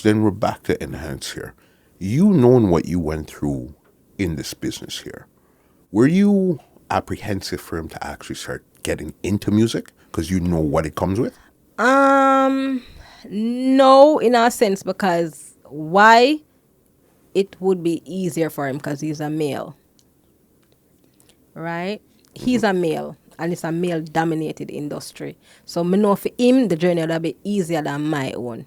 then we're back to Nhance here. You knowing what you went through in this business here, were you apprehensive for him to actually start getting into music because you know what it comes with? No, in a sense, because why? It would be easier for him because he's a male, right? He's a male, and it's a male-dominated industry. So me know for him, the journey would be easier than my own.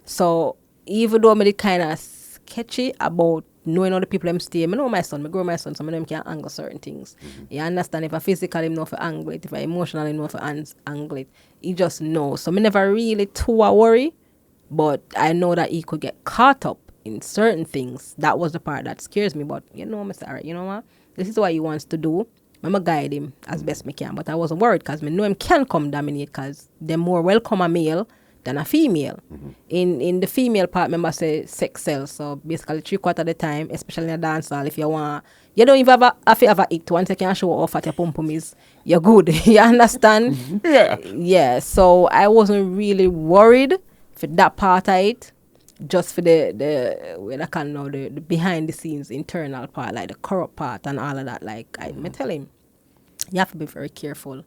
So even though me kind of sketchy about knowing other people I'm stay, I know my son, I grow my son, so I know him can angle certain things. You understand? If I physically know for angle it, if I emotionally know for angle it, he just knows. So me never really too worry, but I know that he could get caught up in certain things. That was the part that scares me. But Mr. Alright, you know what? This is what he wants to do. I'm going to guide him as best me can. But I wasn't worried because I know him can come dominate because they're more welcome a male than a female. In the female part, remember say sex sells. So basically 3/4 of the time, especially in a dance hall, if you want, you don't even have to have it. Once you can show off at your pum-pum is, you're good. You understand? Yeah. So I wasn't really worried for that part of it. Just for the what I can know, the behind the scenes internal part, like the corrupt part and all of that. Like I tell him, you have to be very careful.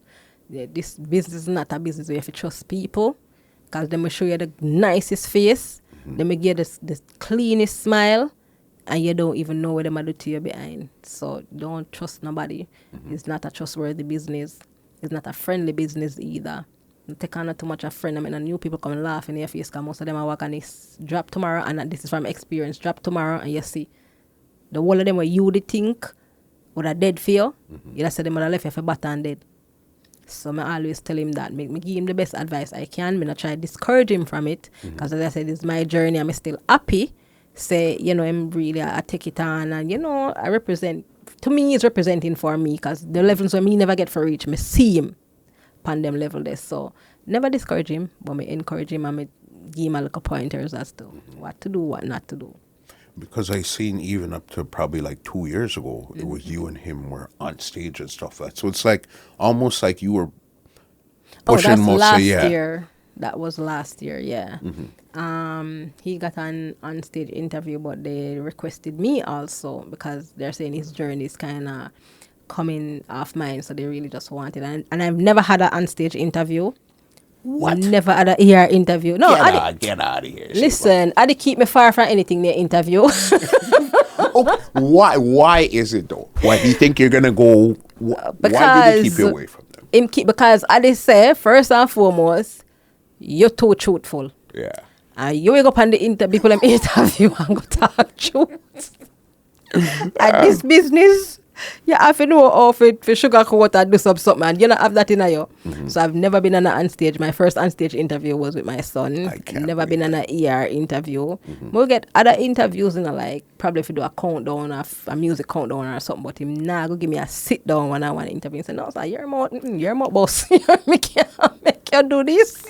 This business is not a business where you have to trust people, because they may show you the nicest face, they may give the cleanest smile, and you don't even know what they might do to you behind. So don't trust nobody. It's not a trustworthy business. It's not a friendly business either. Take on too much a friend. I mean, new people come and laugh in your face because most of them are working this drop tomorrow, and this is from experience. Drop tomorrow, and you see the whole of them where you would think would have dead for you. You just say them would have left you for butter and dead. So I always tell him that. Me give him the best advice I can. Me not try to discourage him from it, because as I said, it's my journey. I'm still happy. Say, I'm really, I take it on, and I represent. To me, he's representing for me, because the levels where me never get for reach, me see him on them level there. So never discourage him, but me encourage him and me give him a little pointers as to what to do, what not to do. Because I seen even up to probably like 2 years ago, it was you and him were on stage and stuff like that. So it's like almost like you were pushing that's most last of year. That was last year, yeah. He got an on-stage interview, but they requested me also because they're saying his journey is kind of coming off mine, so they really just wanted. And I've never had an on-stage interview. What? Never had an ER interview. No, get out of here. Listen, I did keep me far from anything near interview. Why is it though? Why do you think you're gonna go? Why did he keep you away from them? Because I did say, first and foremost, you're too truthful. Yeah. And you wake up on the people in interview and go talk truth. And this business, you have to know of it for sugarcoat and do something, and you don't have that in you. So I've never been on an on-stage. My first on-stage interview was with my son. Never been on an ER interview. We'll get other interviews, like probably if you do a countdown, a music countdown or something, but him go give me a sit down when I want to interview. Say, no, you're more boss. make you do this.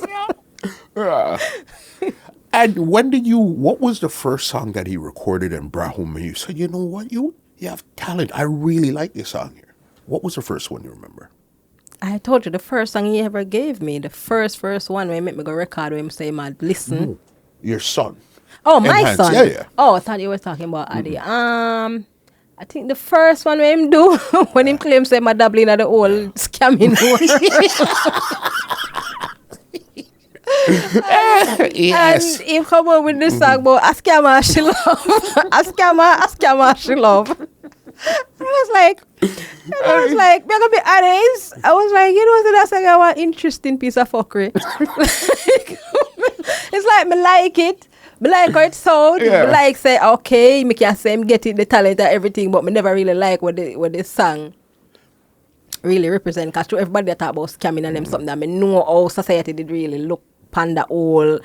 And what was the first song that he recorded and brought home and you said, you know what, you have talent. I really like this song here. What was the first one you remember? I told you the first song he ever gave me, the first one where he made me go record with him say, man, listen. No, your son. Oh, my Nhance. son. Yeah. Oh, I thought you were talking about Adi. I think the first one where him do when him claims say my dabbling at the old scamming Yes. And he come up with this song about a scammer she love. a scammer she love. I was like, we're gonna be honest. I was like, that's like an interesting piece of fuckery. It's like me like it. Me like how it sound. Me like say, okay, me can say me get it, the talent and everything, but me never really like what the song really represent. Because to everybody that talk about scamming and them something that me know how society did really look upon the whole,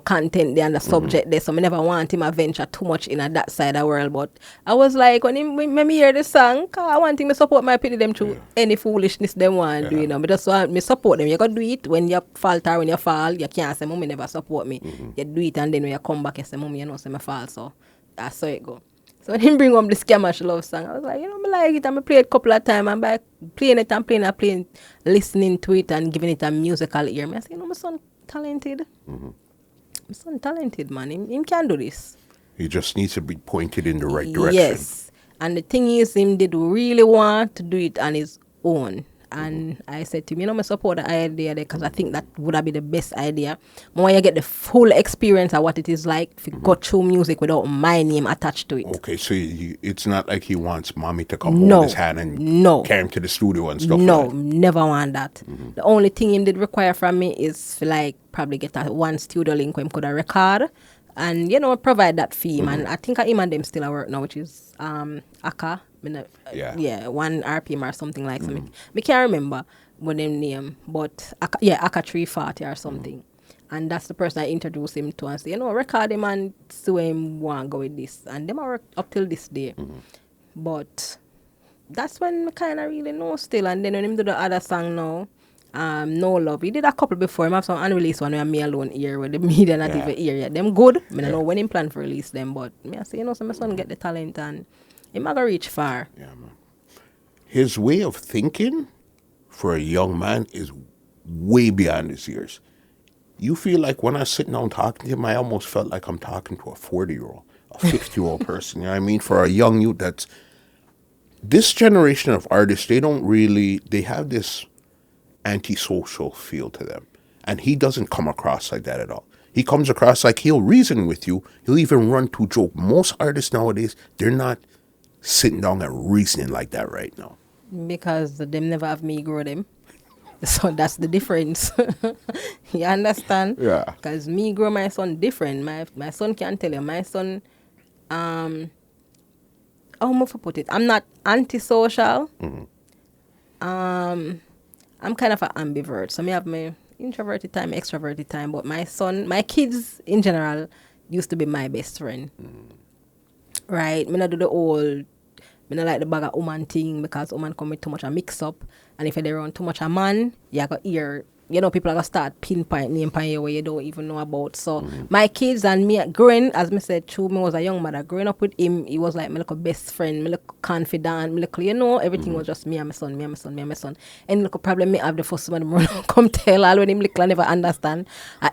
content there and the subject there. So I never want him to venture too much in that side of the world. But I was like, when me hear the song, I want him to support my pity them through any foolishness they want to do, I just want me support them. You got to do it when you falter, when you fall. You can't say, Mommy never support me. You do it and then when you come back, you say, Mommy, say me fall. So that's how it go. So when him bring up the Scammer She Love song, I was like, me like it. And I play it a couple of times. And by playing it, listening to it and giving it a musical ear. I say, my son talented. my son talented, man. Him can do this. He just needs to be pointed in the right direction. Yes. And the thing is, him did really want to do it on his own. And I said to him, I support the idea there because I think that would have been the best idea. More you get the full experience of what it is like if you go through music without my name attached to it. Okay, so it's not like he wants mommy to come hold his hand and carry him to the studio and stuff No, like that. never want that. The only thing him did require from me is for like probably get that one studio link where him could record and, provide that fee, man. I think him and them still at work now, which is Aka. Yeah, 1 RPM or something like something. I can't remember what them name, but Aka 340 or something. And that's the person I introduced him to and say, record him and see where him want to go with this. And them I work up till this day. But that's when I kind of really know still. And then when him do the other song now, No Love, he did a couple before. Him have some unreleased one where Me Alone here, where the media not even here yet. Them good. I don't know when him plan for release them, but me I say, so my son get the talent and he might go reach far. Yeah, man. His way of thinking for a young man is way beyond his years. You feel like when I was sitting down talking to him, I almost felt like I'm talking to a 40-year-old, a 50-year-old person. You know what I mean? For a young youth, that's... This generation of artists, they have this antisocial feel to them. And he doesn't come across like that at all. He comes across like he'll reason with you. He'll even run to joke. Most artists nowadays, they're not sitting down and reasoning like that right now. Because them never have me grow them. So that's the difference. You understand? Yeah. Because me grow my son different. My son can't tell you. My son, how am I to put it? I'm not antisocial. I'm kind of an ambivert. So me have my introverted time, extroverted time. But my kids in general used to be my best friend. Right? Me not do the old... I don't like the bag of woman thing because woman come with too much a mix up. And if you're around too much a man, you got hear, people are going to start pinpoint name on you where you don't even know about. So my kids and me growing, as I said, true, me was a young mother. Growing up with him, he was like my little best friend, my little confidant, my little, everything was just me and my son, me and my son, me and my son. And little problem me have the first one run come tell all when him little never understand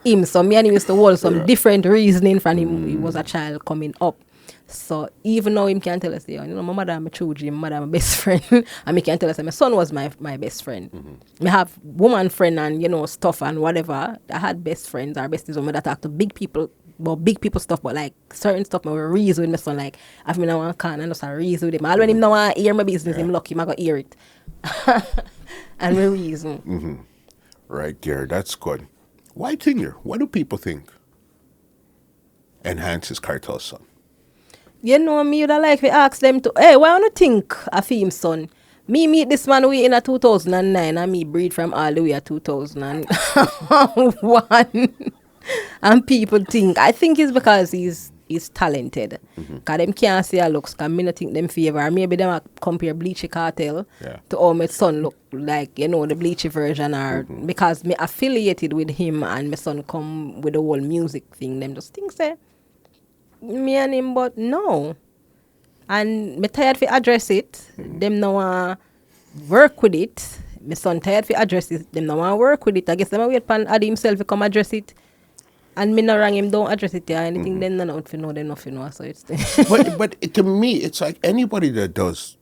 him. So me and him used to hold some different reasoning from him. He was a child coming up. So even though him can tell us, my mother and my children, my mother my best friend, and me can tell us that my son was my best friend. Me have woman friend and stuff and whatever. I had best friends or besties when I talk to big people about big people stuff, but like certain stuff I will reason with my son. Like if me now want can and just reason with him. All when him now want hear my business, him lucky, I go hear it. And we reason. Right, Gary, that's good. Why Tinger? What do people think? Nhance is Kartel's son. Me would like to ask them to, hey, why don't you think of him, son? Me meet this man we in a 2009 and me breed from all the way at 2001. And people think, I think it's because he's talented. Because them can't see a looks, because me not think them favor. Maybe them compare Vybz Kartel to how my son look like, the Bleachy version. Or because me affiliated with him and my son come with the whole music thing, them just think, say, me and him, but no. And me tired to address it. Them now work with it. My son tired to address it. Them now work with it. I guess them wait for Adi himself to come address it. And me not wrong him, don't address it or anything. Then none out for know, then nothing know. So it's but to me, it's like anybody that does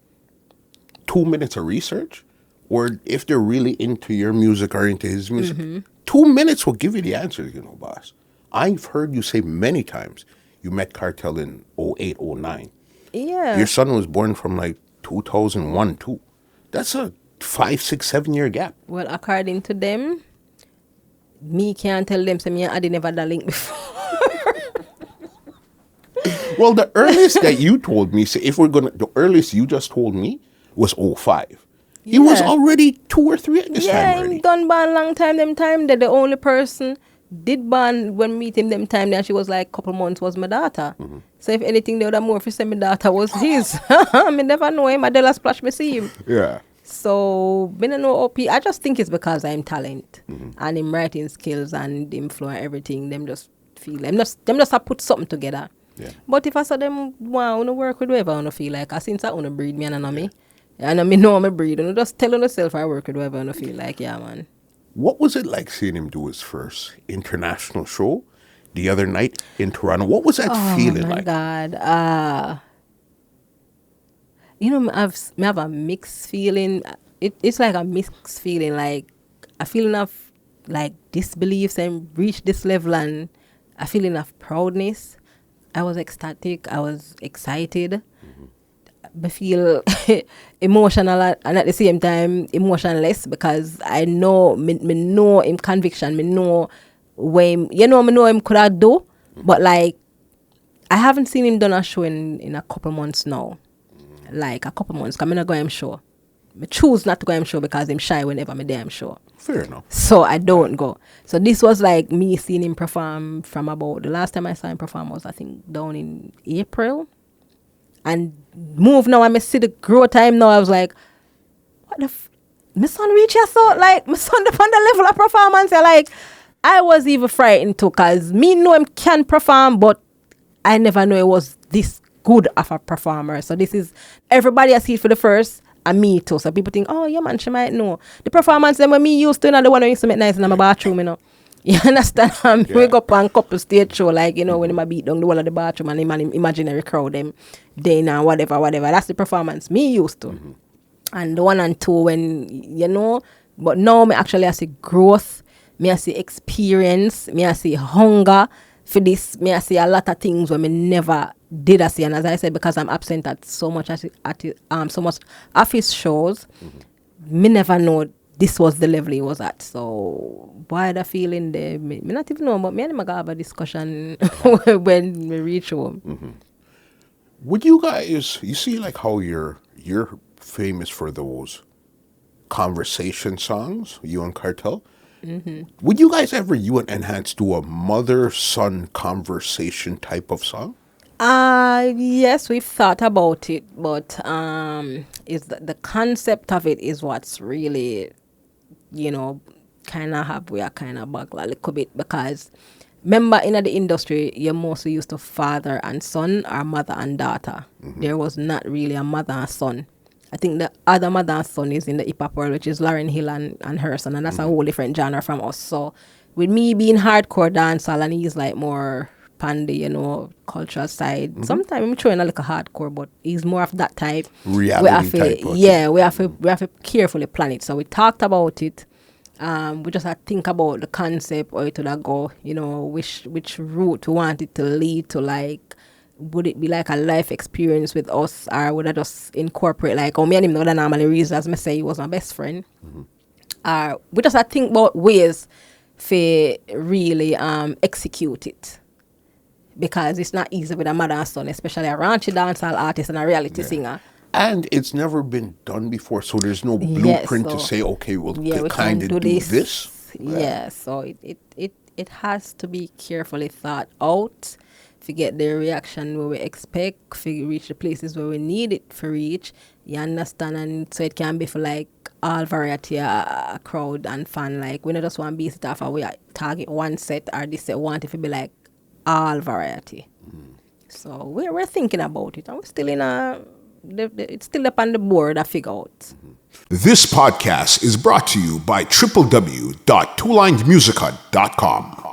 2 minutes of research, or if they're really into your music or into his music, 2 minutes will give you the answers, boss. I've heard you say many times you met Kartel in 08, 09. Yeah. Your son was born from like 2001, too. That's a 5, 6, 7 year gap. Well, according to them, me can't tell them, so me I didn't never that link before. Well, the earliest that you told me, so the earliest you just told me was 05. He was already 2 or 3 at this time already. Yeah, he done ban long time. Them time that the only person did ban when meet him them time that she was like couple months was my daughter. So if anything, the other more for say my daughter was his. I never know him. I did splash me see him. Yeah. So me no know OP. I just think it's because I'm talent and him writing skills and him flow and everything. Them just feel them just have put something together. Yeah. But if I saw them want to work with whoever I want to feel like, since I want to breed me and I know me. And I know I'm a breed. And just tell yourself I work with whoever I want to feel like, yeah, man. What was it like seeing him do his first international show? the other night in Toronto. What was that feeling my like? God. Me have a mixed feeling. It's like a mixed feeling, like a feeling of like disbelief and reach this level, and a feeling of proudness. I was ecstatic. I was excited. I feel emotional and at the same time emotionless because I know me know him conviction. Me know when me know him could have do, but like I haven't seen him done a show in a couple months now. Like a couple months, because I'm not going to show. I choose not to go to show because I'm shy whenever I'm there, I'm sure. Fair enough. So I don't go. So this was like me seeing him perform from about, the last time I saw him perform was I think down in April. And move now, I see the grow time now, I was like, what the my son reach here so, like, my son up on the level of performance, like, I was even frightened too, because me know him can perform, but I never know it was this good of a performer. So this is, everybody I see it for the first, and me too. So people think, oh yeah man, she might know. The performance them when me used to, you know, the one who used to make nice in my bathroom, you know. You understand? We go up on couple stage show, like, you know, when I beat down the wall of the bathroom and imaginary crowd them day now, whatever. That's the performance me used to. And the 1 and 2 when, you know, but now me actually I see growth, me I see experience, me I see hunger for this, me I see a lot of things where me never did I see. And as I said, because I'm absent at so much so much office shows, me never know this was the level he was at. So why the feeling there, me not even know, but me and him gonna have a discussion when we reach home. Would you guys, you see like how you're famous for those conversation songs, you and Kartel? Would you guys ever, you and Nhance, do a mother-son conversation type of song? Yes, we've thought about it, but is the concept of it is what's really, you know, kind of we are kind of bugler a little bit, because remember in the industry you're mostly used to father and son or mother and daughter. There was not really a mother and son. I think the other mother and son is in the hip hop world, which is Lauryn Hill and her son, and that's a whole different genre from us. So with me being hardcore dancehall and he's like more pandy, you know, cultural side. Sometimes I'm throwing a little hardcore, but he's more of that type. Reality type. We have to carefully plan it. So we talked about it. We just had to think about the concept, or it would go, you know, which route we want it to lead to. Like, would it be like a life experience with us, or would I just incorporate, like, me and him know the normally reason, as I say, he was my best friend. We just had to think about ways to really execute it. Because it's not easy with a mother and son, especially a raunchy dancehall artist and a reality singer. And it's never been done before, so there's no blueprint to say, okay, we kind of do this. Yeah, so it has to be carefully thought out to get the reaction where we expect, to reach the places where we need it to reach. You understand? And so it can be for like all variety, a crowd and fan. Like, we not just want to base it off of we target one set, or this set want it to be like all variety. So we're thinking about it, and we're still in it's still up on the board to figure out. This podcast is brought to you by www.twolinedmusica.com.